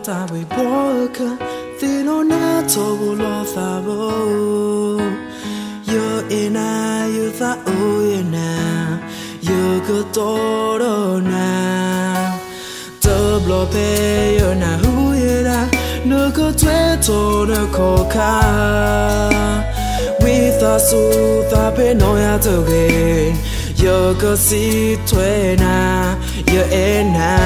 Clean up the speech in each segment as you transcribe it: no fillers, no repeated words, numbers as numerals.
ta bị bỏ cơ thì nó nát cho vô lo ta vô yo ena yo ta o ena yo cơ to đó na tơ blo pe yo na hu yera nó có thuê cho nó khó khá vì ta su ta pe nói à tự kề yo cơ si thuê na yo ena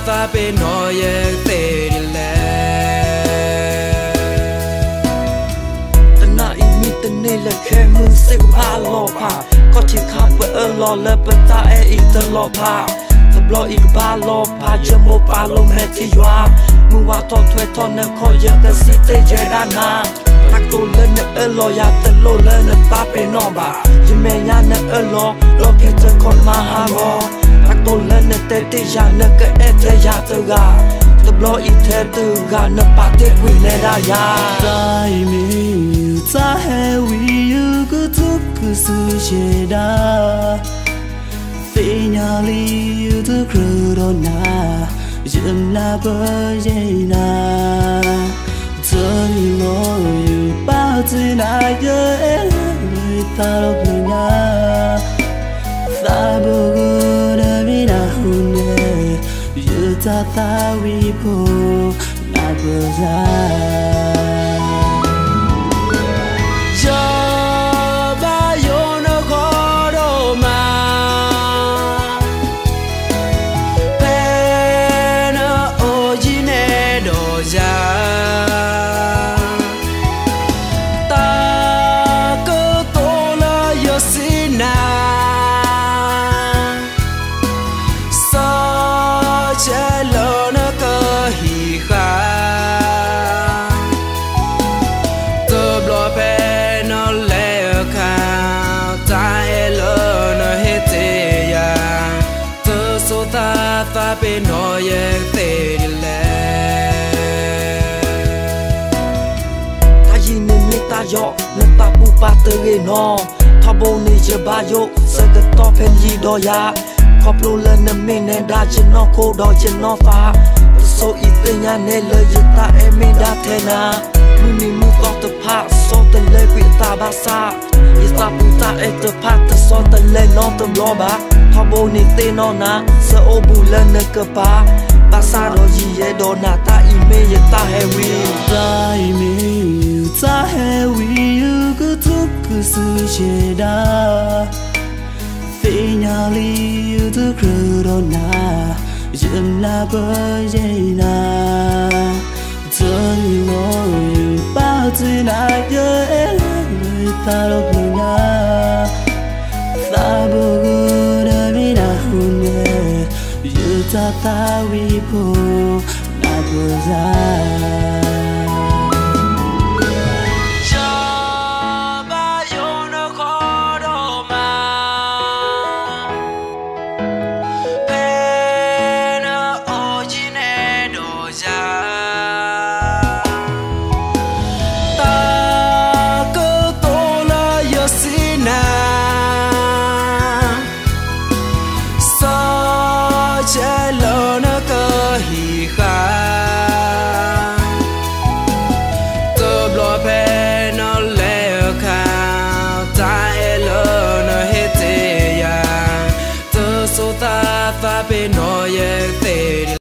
ta bên nói về đi lẽ ta mi ta này là khe mưa sẽ qua lo pa có chỉ khắp vợ lo lỡ bận ta ít ta lo pa ta lo ít ba lo pa chưa một ba lo mẹ thì doa mưa qua thọ thuê thọ nè khó giờ ta sẽ tê chơi đàn na ta cố lên nè lo ya ta lo lên nè ta bên nó bà chỉ mẹ nhà nè lo kia ta còn mà ha bo tôi lên nè tê tê già nè cái em thế già từ gà tập lo ít thế từ gà nè bà tê quỷ nè đa ya tại mình ta hay vì yêu cứ thức cứ sự chế đa vì nhà li yêu thức rồi đó na chuyện là bơi dây na giờ đi ngồi yêu bao chuyện ai nhớ người ta đâu người nhà ta bơ ta ta vi po na bơ ra giờ ba yo nó khó đâu mà pe nó ô gì nè đồ ra ta cứ tô la yo xin na ta bên nói về đi lẽ ta nhìn nên ta dọ nên ta bu ba từ ghê nó thọ bồ này chưa ba dọ sẽ cái to phen gì đó ya khóc luôn lên nên mình nên đa trên nó khô đòi trên nó phá số ít tên nhà nên lời giật ta em mình đã thế na mình mua to tập hạ so tên lê quỷ ta ba xa ít ta bu ta em tập hạ ta so tên lê nó tâm lo bá thọ bồ này tên nó na sợ ô bù lên nơi cơ ba xa đó gì vậy đó na ta ime vậy ta heavy ta ime ta heavy cứ thức cứ sự chế đa vì nhà li yêu thức rồi đó na chuyện là bơi dây na giờ đi ngồi yêu bao chuyện ai nhớ người ta đâu người nhà ta bơ gơ mi na hôn ta ta vi po na bơ ra